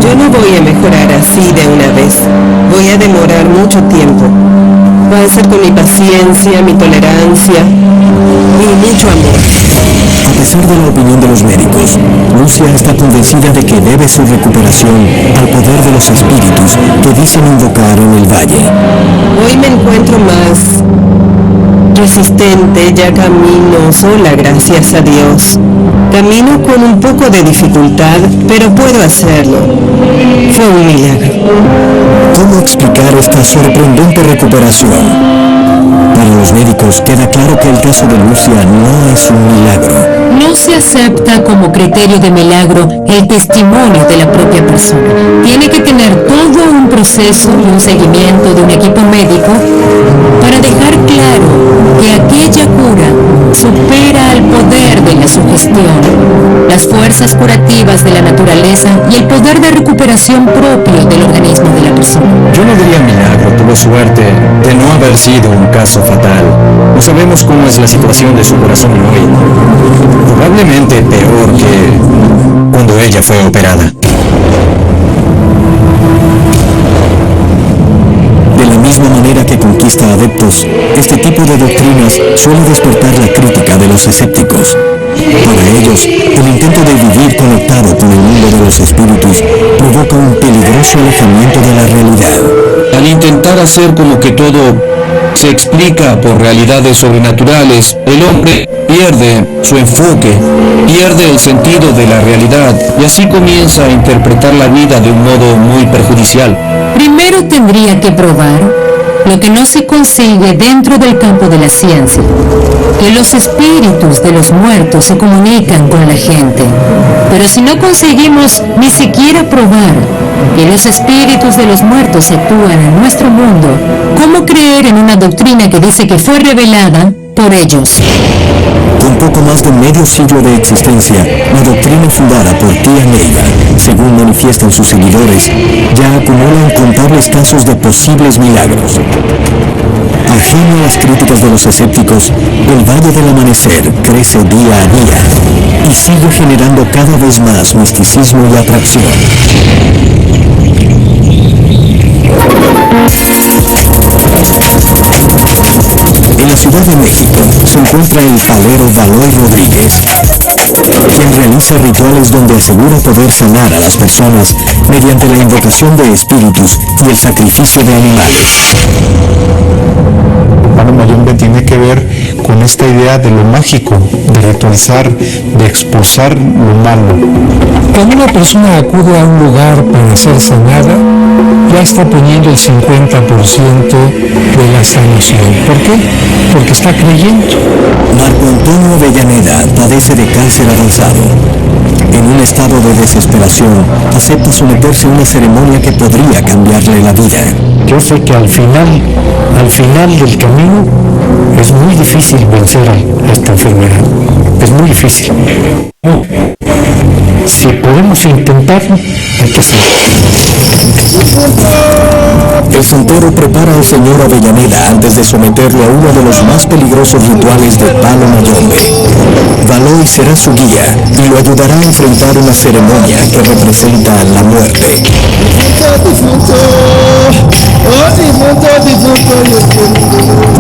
[SPEAKER 1] Yo no voy a mejorar así de una vez. Voy a demorar mucho tiempo. Va a ser con mi paciencia, mi tolerancia y mucho amor.
[SPEAKER 5] A pesar de la opinión de los médicos, Lucia está convencida de que debe su recuperación al poder de los espíritus que dicen invocar en el valle.
[SPEAKER 1] Hoy me encuentro más resistente, ya camino sola, gracias a Dios. Camino con un poco de dificultad, pero puedo hacerlo. Fue un milagro.
[SPEAKER 5] ¿Cómo explicar esta sorprendente recuperación? Para los médicos queda claro que el caso de Lucia no es un milagro.
[SPEAKER 15] No se acepta como criterio de milagro el testimonio de la propia persona. Tiene que tener todo un proceso y un seguimiento de un equipo médico para dejar claro que aquella cura supera al poder de la sugestión, las fuerzas curativas de la naturaleza y el poder de recuperación propio del organismo de la persona.
[SPEAKER 13] Yo no diría milagro, tuvo suerte de no haber sido un caso fatal. No sabemos cómo es la situación de su corazón hoy. Probablemente peor que cuando ella fue operada.
[SPEAKER 5] De la misma manera que conquista adeptos, este tipo de doctrinas suele despertar la crítica de los escépticos. Para ellos, el intento de vivir conectado con el mundo de los espíritus provoca un peligroso alejamiento de la realidad.
[SPEAKER 16] Al intentar hacer como que todo se explica por realidades sobrenaturales, el hombre pierde su enfoque, pierde el sentido de la realidad y así comienza a interpretar la vida de un modo muy perjudicial.
[SPEAKER 15] Primero tendría que probar lo que no se consigue dentro del campo de la ciencia, que los espíritus de los muertos se comunican con la gente. Pero si no conseguimos ni siquiera probar que los espíritus de los muertos actúan en nuestro mundo, ¿cómo creer en una doctrina que dice que fue revelada por ellos?
[SPEAKER 5] Con poco más de medio siglo de existencia, la doctrina fundada por Tía Neiva, según manifiestan sus seguidores, ya acumula incontables casos de posibles milagros. Ajeno a las críticas de los escépticos, el Valle del Amanecer crece día a día y sigue generando cada vez más misticismo y atracción. En la Ciudad de México se encuentra el palero Valoy Rodríguez, quien realiza rituales donde asegura poder sanar a las personas mediante la invocación de espíritus y el sacrificio de animales.
[SPEAKER 2] Palo Mayombe tiene que ver con esta idea de lo mágico, de ritualizar, de expulsar lo malo.
[SPEAKER 10] Cuando una persona acude a un lugar para ser sanada, ya está poniendo el 50% de la sanación. ¿Por qué? Porque está creyendo.
[SPEAKER 5] Marco Antonio Avellaneda padece de cáncer avanzado. En un estado de desesperación, acepta someterse a una ceremonia que podría cambiarle la vida.
[SPEAKER 10] Yo sé que al final del camino es muy difícil vencer a esta enfermedad. Es muy difícil. No. Si podemos intentarlo, hay que hacerlo.
[SPEAKER 5] El santero prepara al señor Avellaneda antes de someterlo a uno de los más peligrosos rituales de Palo Mayombe. Valoy será su guía y lo ayudará a enfrentar una ceremonia que representa la muerte.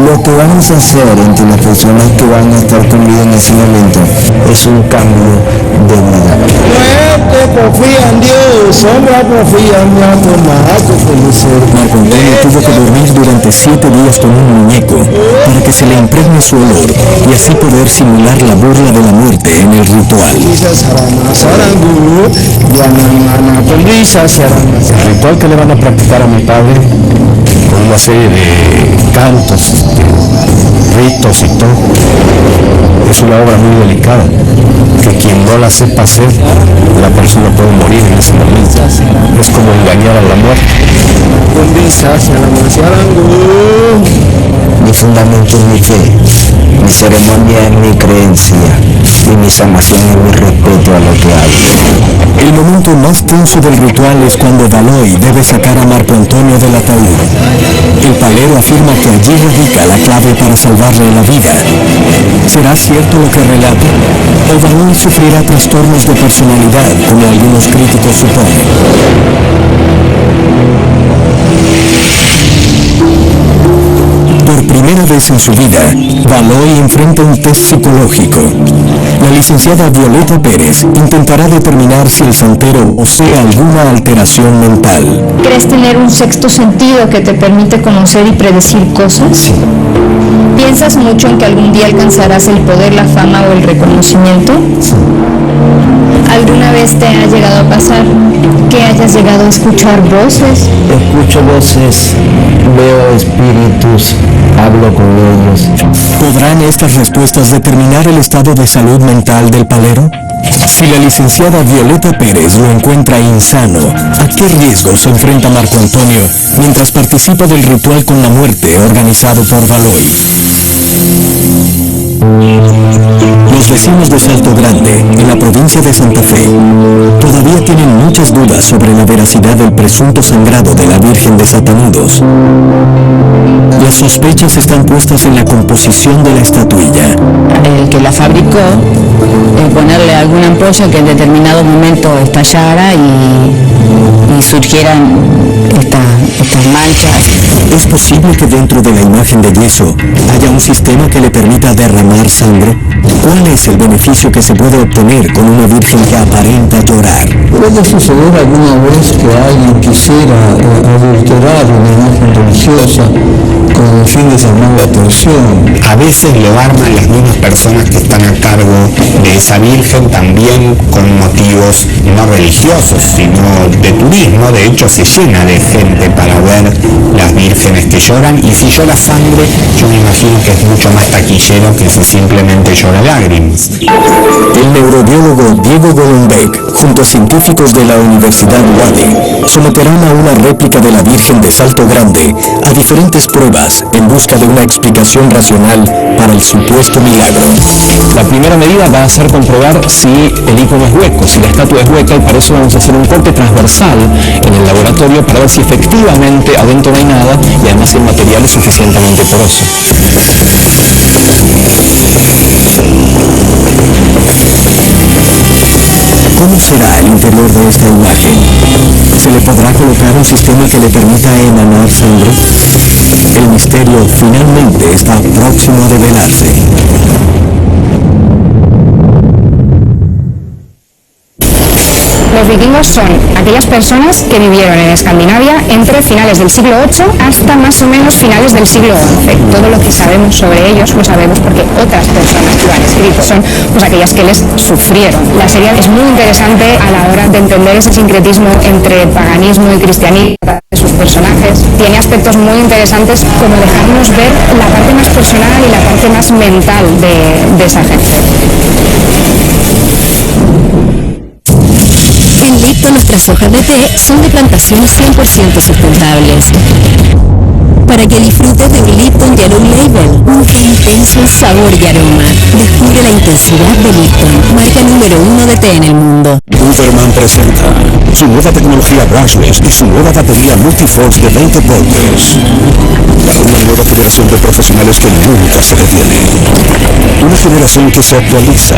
[SPEAKER 3] Lo que vamos a hacer entre las personas que van a estar con vida en ese momento es un cambio de vida. Confía en Dios, hombre, confía en
[SPEAKER 5] Marco Antonio tuvo que dormir durante 7 días con un muñeco para que se le impregne su olor y así poder simular la burla de la muerte en el ritual.
[SPEAKER 7] El ritual que le van a practicar a mi padre, con una serie de cantos, ritos y todo, es una obra muy delicada, que quien no la sepa hacer, la persona puede morir en ese momento. Es como engañar a la muerte.
[SPEAKER 3] Mi fundamento es mi fe, mi ceremonia es mi creencia, y y mi sanación y mi respeto a lo que hago.
[SPEAKER 5] El momento más tenso del ritual es cuando Valois debe sacar a Marco Antonio del ataúd. El palero afirma que allí radica la clave para salvarle la vida. ¿Será cierto lo que relata? ¿O Valois sufrirá trastornos de personalidad, como algunos críticos suponen? Por primera vez en su vida, Valois enfrenta un test psicológico. La licenciada Violeta Pérez intentará determinar si el santero posee alguna alteración mental.
[SPEAKER 4] ¿Crees tener un sexto sentido que te permite conocer y predecir cosas?
[SPEAKER 3] Sí.
[SPEAKER 4] ¿Piensas mucho en que algún día alcanzarás el poder, la fama o el reconocimiento?
[SPEAKER 3] Sí.
[SPEAKER 4] ¿Alguna vez te ha llegado a pasar que hayas llegado a escuchar voces?
[SPEAKER 3] Escucho voces, veo espíritus, hablo con ellos.
[SPEAKER 5] ¿Podrán estas respuestas determinar el estado de salud mental del palero? Si la licenciada Violeta Pérez lo encuentra insano, ¿a qué riesgo se enfrenta Marco Antonio mientras participa del ritual con la muerte organizado por Valois? Los vecinos de Salto Grande, en la provincia de Santa Fe, todavía tienen muchas dudas sobre la veracidad del presunto sangrado de la Virgen de Satanudos. Las sospechas están puestas en la composición de la estatuilla.
[SPEAKER 6] El que la fabricó, ponerle alguna ampolla que en determinado momento estallara y surgieran estas manchas.
[SPEAKER 5] ¿Es posible que dentro de la imagen de yeso haya un sistema que le permita derramar sangre? ¿Cuál es el beneficio que se puede obtener con una virgen que aparenta llorar?
[SPEAKER 7] ¿Puede suceder alguna vez que alguien quisiera adulterar una imagen religiosa con el fin de llamar la atención?
[SPEAKER 17] A veces lo arman las mismas personas que están a cargo de esa virgen también con motivos no religiosos, sino de turismo. De hecho, se llena de gente para ver las vírgenes que lloran, y si llora sangre, yo me imagino que es mucho más taquillero que si simplemente llora lágrimas.
[SPEAKER 5] El neurobiólogo Diego Golombek, junto a científicos de la Universidad UADE, someterán a una réplica de la Virgen de Salto Grande a diferentes pruebas en busca de una explicación racional para el supuesto milagro.
[SPEAKER 16] La primera medida va a ser comprobar si el icono es hueco, si la estatua es hueca, y para eso vamos a hacer un corte transversal en el laboratorio para ver si efectivamente adentro no hay nada y además el material es suficientemente poroso.
[SPEAKER 5] ¿Cómo será el interior de esta imagen? ¿Se le podrá colocar un sistema que le permita emanar sangre? El misterio finalmente está próximo a develarse.
[SPEAKER 4] Los vikingos son aquellas personas que vivieron en Escandinavia entre finales del siglo VIII hasta más o menos finales del siglo XI. Todo lo que sabemos sobre ellos lo sabemos porque otras personas lo han escrito. Son pues aquellas que les sufrieron. La serie es muy interesante a la hora de entender ese sincretismo entre paganismo y cristianismo de sus personajes. Tiene aspectos muy interesantes como dejarnos ver la parte más personal y la parte más mental de esa gente.
[SPEAKER 18] En Lipton nuestras hojas de té son de plantaciones 100% sustentables. Para que disfrutes de un Lipton Yellow Label, un té intenso en sabor y aroma. Descubre la intensidad de Lipton, marca número 1 de té en el mundo.
[SPEAKER 5] Uberman presenta su nueva tecnología brushless y su nueva batería multiforce de 20 voltios. Para una nueva generación de profesionales que nunca se detiene. Una generación que se actualiza.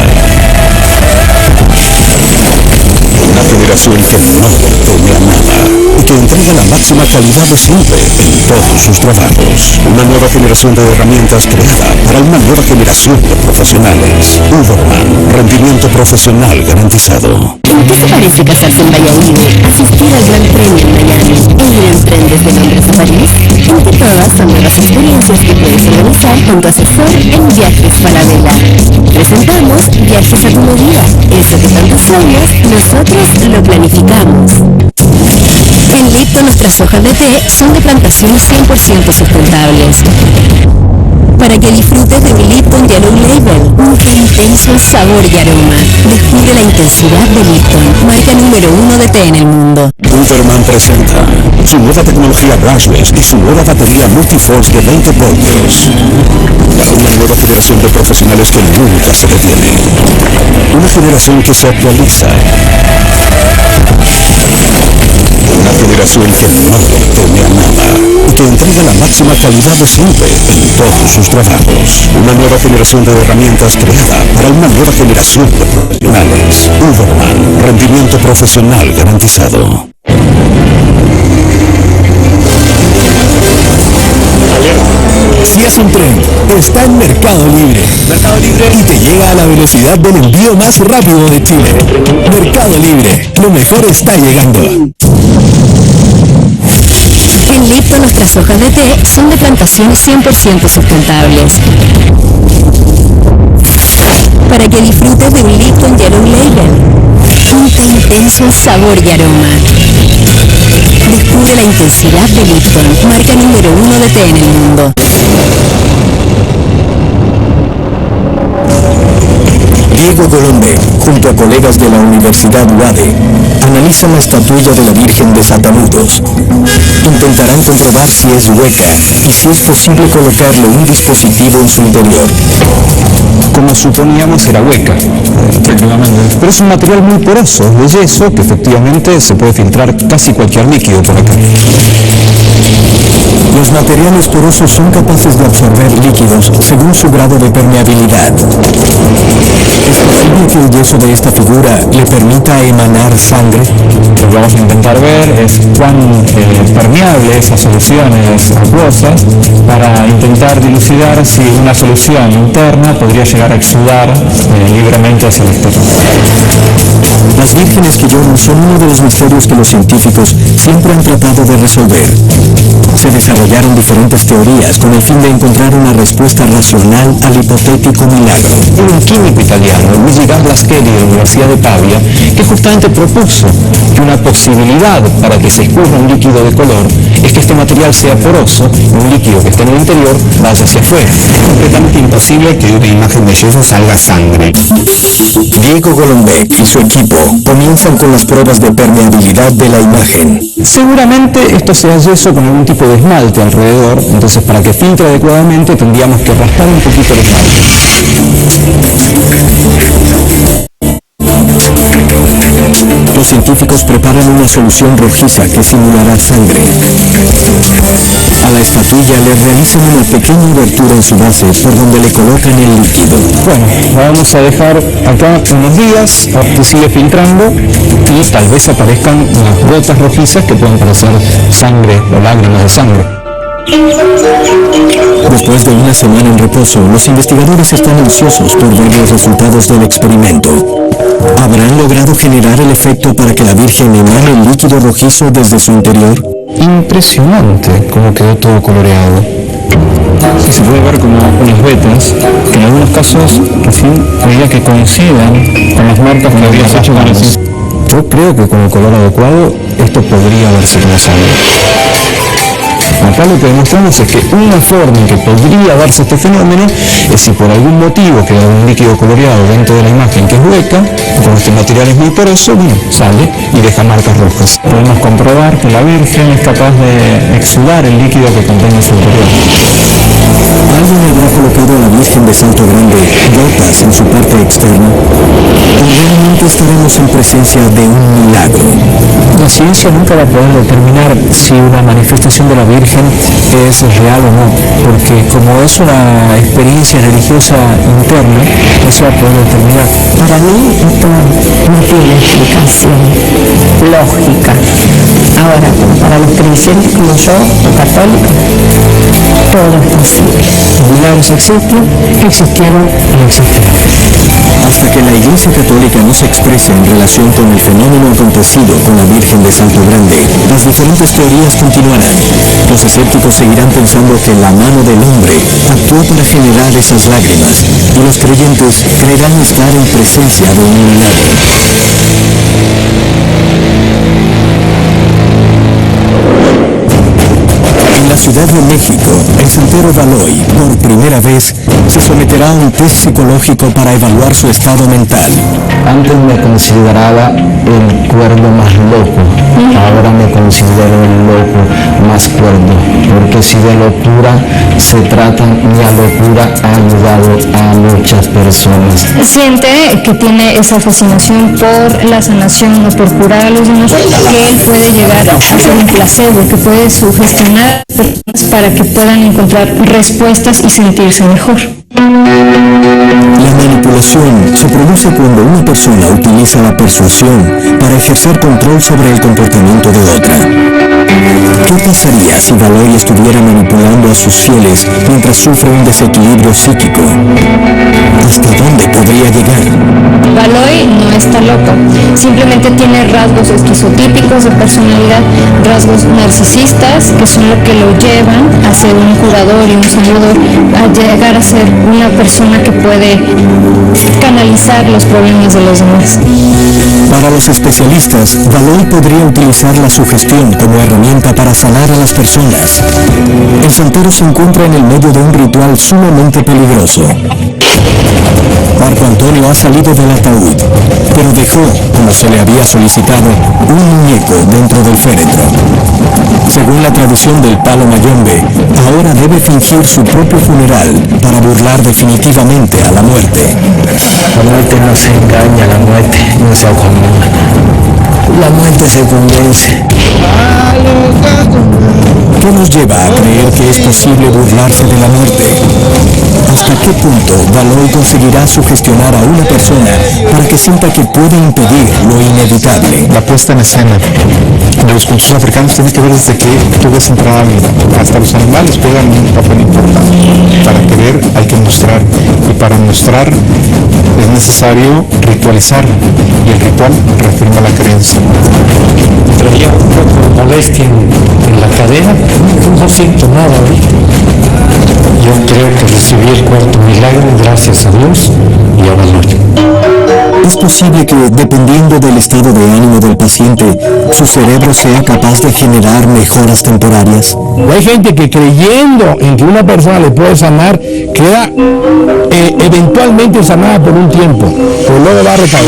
[SPEAKER 5] Una generación que no teme a nada y que entrega la máxima calidad de siempre en todos sus trabajos. Una nueva generación de herramientas creada para una nueva generación de profesionales. Uberman, rendimiento profesional garantizado.
[SPEAKER 18] ¿En qué se parece casarse en Valladolid? Asistir al Gran Premio en Miami. ¿El Gran Tren desde Londres a París? Entre todas son nuevas experiencias que puedes organizar con tu asesor en Viajes Falabella. Presentamos Viajes a tu medida. Eso que tanto sueñas, nosotros lo planificamos. En Lipton nuestras hojas de té son de plantaciones 100% sustentables. Para que disfrutes de un Lipton Yellow Label, un té intenso en sabor y aroma. Descubre la intensidad de Lipton, marca número 1 de té en el mundo.
[SPEAKER 5] Uberman presenta su nueva tecnología brushless y su nueva batería multiforce de 20 voltios. Para una nueva generación de profesionales que nunca se detiene. Una generación que se actualiza. Una generación que no teme a nada y que entrega la máxima calidad de siempre en todos sus trabajos. Una nueva generación de herramientas creada para una nueva generación de profesionales. Uberman, rendimiento profesional garantizado. Si es un tren, está en Mercado Libre. Mercado Libre y te llega a la velocidad del envío más rápido de Chile. Mercado Libre, lo mejor está llegando.
[SPEAKER 18] En Lipton nuestras hojas de té son de plantación 100% sustentables. Para que disfrutes de un Lipton Yellow Label, un té intenso en sabor y aroma. Descubre la intensidad de Lipton, marca número 1 de té en el mundo.
[SPEAKER 5] Diego Golombek, junto a colegas de la Universidad UADE, analizan la estatuilla de la Virgen de Satanudos. Intentarán comprobar si es hueca y si es posible colocarle un dispositivo en su interior.
[SPEAKER 2] Como suponíamos, era hueca, efectivamente. Pero es un material muy poroso, de yeso, que efectivamente se puede filtrar casi cualquier líquido por acá.
[SPEAKER 5] Los materiales porosos son capaces de absorber líquidos según su grado de permeabilidad. ¿Es posible que el yeso de esta figura le permita emanar sangre?
[SPEAKER 2] Lo que vamos a intentar ver es cuán permeable esas soluciones acuosas para intentar dilucidar si una solución interna podría llegar a exudar libremente hacia el exterior.
[SPEAKER 5] Las vírgenes que lloran son uno de los misterios que los científicos siempre han tratado de resolver. Se desarrollaron diferentes teorías con el fin de encontrar una respuesta racional al hipotético milagro.
[SPEAKER 2] Hubo un químico italiano, Luigi Gallas-Kelly, de la Universidad de Pavia, que justamente propuso que una posibilidad para que se escurra un líquido de color es que este material sea poroso y un líquido que esté en el interior vaya hacia afuera.
[SPEAKER 17] Es completamente imposible que de una imagen de yeso salga sangre.
[SPEAKER 5] Diego Golombek y su equipo comienzan con las pruebas de permeabilidad de la imagen.
[SPEAKER 2] Seguramente esto sea yeso con algún tipo de esmalte alrededor, entonces para que filtre adecuadamente tendríamos que raspar un poquito el esmalte.
[SPEAKER 5] Los científicos preparan una solución rojiza que simulará sangre. A la estatuilla le realizan una pequeña abertura en su base por donde le colocan el líquido.
[SPEAKER 2] Bueno, la vamos a dejar acá unos días, a ver que sigue filtrando y tal vez aparezcan unas gotas rojizas que pueden parecer sangre o lágrimas de sangre.
[SPEAKER 5] Después de una semana en reposo, los investigadores están ansiosos por ver los resultados del experimento. ¿Habrán logrado generar el efecto para que la Virgen emane el líquido rojizo desde su interior?
[SPEAKER 2] Impresionante cómo quedó todo coloreado. Y se puede ver como unas vetas, que en algunos casos recién veía que coinciden con las marcas que habías hecho con el... Yo creo que con el color adecuado esto podría verse como sangre. Acá lo que demostramos es que una forma en que podría darse este fenómeno es si por algún motivo queda un líquido coloreado dentro de la imagen que es hueca, como este material es muy poroso, bueno, sale y deja marcas rojas. Podemos comprobar que la Virgen es capaz de exudar el líquido que contiene en su interior.
[SPEAKER 5] ¿Alguien habrá colocado a la Virgen de Salto Grande gotas en su parte externa? ¿O realmente estaremos en presencia de un milagro?
[SPEAKER 8] La ciencia nunca va a poder determinar si una manifestación de la Virgen es real o no, porque como es una experiencia religiosa interna, no se va a poder determinar.
[SPEAKER 6] Para mí esto no tiene explicación lógica. Ahora, para los creyentes como yo, los católicos, todo es posible.
[SPEAKER 8] Los milagros existen, existieron y existirán.
[SPEAKER 5] Hasta que la Iglesia Católica no se exprese en relación con el fenómeno acontecido con la Virgen de Salto Grande, las diferentes teorías continuarán. Los escépticos seguirán pensando que la mano del hombre actuó para generar esas lágrimas, y los creyentes creerán estar en presencia de un milagro. En la ciudad Ciudad de México, el santero Valois, por primera vez, se someterá a un test psicológico para evaluar su estado mental.
[SPEAKER 7] Antes me consideraba el cuerdo más loco, ahora me considero el loco más cuerdo, porque si de locura se trata, mi locura ha ayudado a muchas personas.
[SPEAKER 4] Siente que tiene esa fascinación por la sanación o por curar a los demás, que él puede llegar a ser un placebo, que puede sugestionar a las personas para que puedan encontrar respuestas y sentirse mejor.
[SPEAKER 5] La manipulación se produce cuando una persona utiliza la persuasión para ejercer control sobre el comportamiento de otra. ¿Qué pasaría si Valois estuviera manipulando a sus fieles mientras sufre un desequilibrio psíquico? ¿Hasta dónde podría llegar?
[SPEAKER 4] Valois no está loco, simplemente tiene rasgos esquizotípicos de personalidad, rasgos narcisistas que son lo que lo llevan a ser un curador y un sanador, a llegar a ser una persona que puede canalizar los problemas de los demás.
[SPEAKER 5] Para los especialistas, Valois podría utilizar la sugestión como herramienta para sanar a las personas. El santero se encuentra en el medio de un ritual sumamente peligroso. Marco Antonio ha salido del ataúd, pero dejó, como se le había solicitado, un muñeco dentro del féretro. Según la tradición del palo mayombe, ahora debe fingir su propio funeral para burlar definitivamente a la muerte.
[SPEAKER 8] La muerte no se engaña, la muerte no se acomuna. La muerte se convence.
[SPEAKER 5] ¿Qué nos lleva a creer que es posible burlarse de la muerte? ¿Hasta qué punto Valois conseguirá sugestionar a una persona para que sienta que puede impedir lo inevitable?
[SPEAKER 2] La puesta en escena de los cultos africanos tiene que ver desde que tú ves entrar hasta los animales juegan un papel importante. Para querer hay que mostrar, y para mostrar es necesario ritualizar, y el ritual reafirma la creencia.
[SPEAKER 10] Traía un poco de molestia en la cadera, no siento nada ahorita. Yo creo que recibí el cuarto milagro gracias a Dios y a Valois.
[SPEAKER 5] Es posible que, dependiendo del estado de ánimo del paciente, su cerebro sea capaz de generar mejoras temporarias.
[SPEAKER 3] Hay gente que creyendo en que una persona le puede sanar, queda eventualmente sanada por un tiempo, pero luego va a recaer.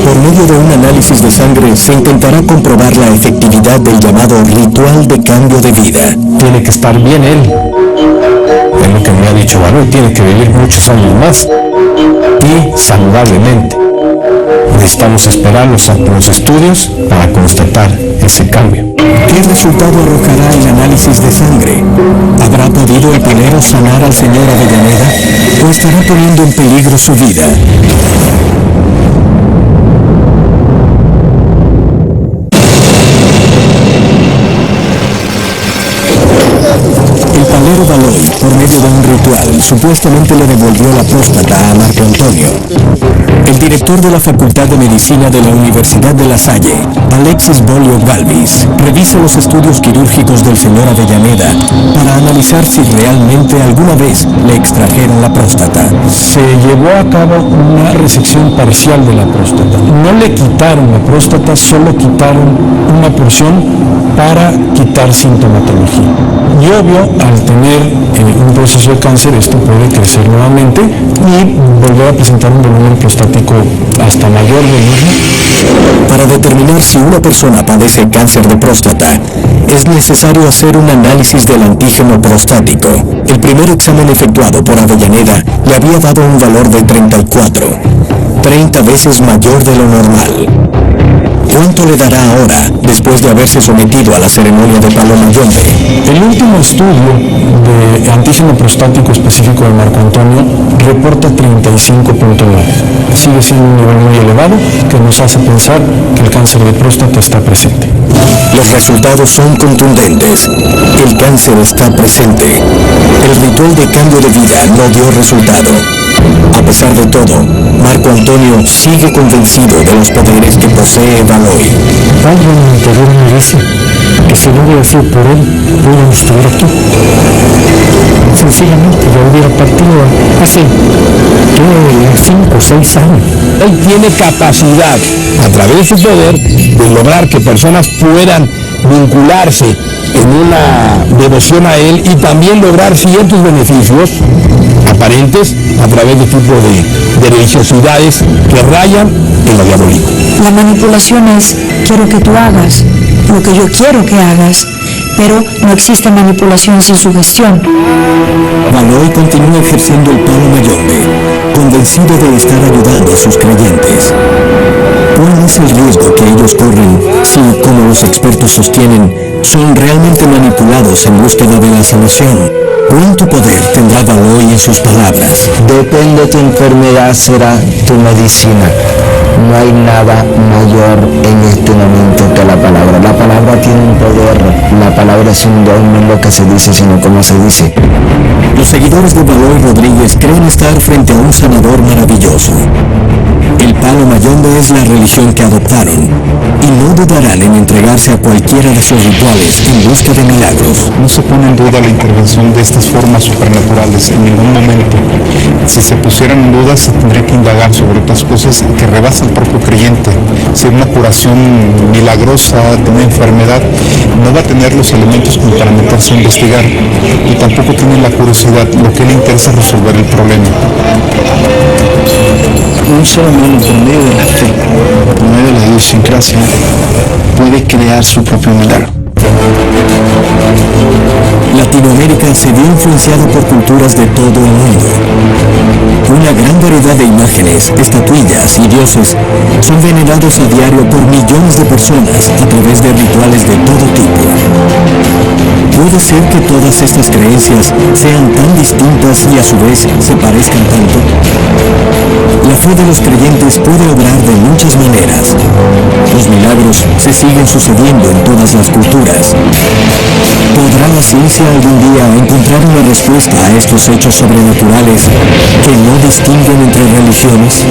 [SPEAKER 5] Por medio de un análisis de sangre se intentará comprobar la efectividad del llamado ritual de cambio de vida.
[SPEAKER 3] Tiene que estar bien él. Es lo que me ha dicho Valois, tiene que vivir muchos años más y saludablemente. Necesitamos esperar los estudios para constatar ese cambio.
[SPEAKER 5] ¿Qué resultado arrojará el análisis de sangre? ¿Habrá podido el palero sanar al señor Avellaneda o estará poniendo en peligro su vida? El palero Valois, por medio de un ritual, supuestamente le devolvió la próstata a Marco Antonio. El director de la Facultad de Medicina de la Universidad de La Salle, Alexis Bolio Galvis, revisa los estudios quirúrgicos del señor Avellaneda para analizar si realmente alguna vez le extrajeron la próstata.
[SPEAKER 3] Se llevó a cabo una resección parcial de la próstata. No le quitaron la próstata, solo quitaron una porción para quitar sintomatología. Y obvio, al tener un proceso de cáncer, esto puede crecer nuevamente y volver a presentar un volumen prostático hasta mayor del mismo.
[SPEAKER 5] Para determinar si una persona padece cáncer de próstata, es necesario hacer un análisis del antígeno prostático. El primer examen efectuado por Avellaneda le había dado un valor de 34, 30 veces mayor de lo normal. ¿Cuánto le dará ahora, después de haberse sometido a la ceremonia de palo mayombe?
[SPEAKER 3] El último estudio de antígeno prostático específico de Marco Antonio reporta 35.9. Sigue siendo un nivel muy elevado que nos hace pensar que el cáncer de próstata está presente.
[SPEAKER 5] Los resultados son contundentes. El cáncer está presente. El ritual de cambio de vida no dio resultado. A pesar de todo, Marco Antonio sigue convencido de los poderes que posee Valois.
[SPEAKER 10] Algo en mi interior me dice que si no hubiera sido por él, yo no estuviera aquí. Sencillamente yo hubiera partido hace 5 o 6 años.
[SPEAKER 3] Él tiene capacidad, a través de su poder, de lograr que personas puedan vincularse en una devoción a él y también lograr ciertos beneficios aparentes a través de tipo de religiosidades que rayan en lo diabólico.
[SPEAKER 19] La manipulación es, quiero que tú hagas lo que yo quiero que hagas, pero no existe manipulación sin sugestión.
[SPEAKER 5] Baloy continúa ejerciendo el palo mayombe, convencido de estar ayudando a sus creyentes. ¿Cuál es el riesgo que ellos corren si, como los expertos sostienen, son realmente manipulados en búsqueda de la sanación? ¿Cuánto poder tendrá Baloy en sus palabras?
[SPEAKER 3] Depende de tu enfermedad, será tu medicina. No hay nada mayor en este momento que la palabra. La palabra tiene un poder. La palabra es un don, no es lo que se dice, sino cómo se dice.
[SPEAKER 5] Los seguidores de Baloy Rodríguez creen estar frente a un sanador maravilloso. El palo mayombe es la religión que adoptaron y no dudarán en entregarse a cualquiera de sus rituales en busca de milagros.
[SPEAKER 2] No se pone en duda la intervención de estas formas supernaturales en ningún momento. Si se pusieran en duda, se tendría que indagar sobre otras cosas que rebasan al propio creyente. Si una curación milagrosa de una enfermedad, no va a tener los elementos como para meterse a investigar y tampoco tiene la curiosidad. Lo que le interesa es resolver el problema.
[SPEAKER 8] Un ser humano por medio de la fe, por medio de la idiosincrasia, puede crear su propio milagro.
[SPEAKER 5] Latinoamérica se vio influenciado por culturas de todo el mundo. Una gran variedad de imágenes, estatuillas y dioses son venerados a diario por millones de personas a través de rituales de todo tipo. ¿Puede ser que todas estas creencias sean tan distintas y a su vez se parezcan tanto? La fe de los creyentes puede obrar de muchas maneras. Los milagros se siguen sucediendo en todas las culturas. ¿Podrá la ciencia algún día encontrar una respuesta a estos hechos sobrenaturales que no distinguen entre religiones?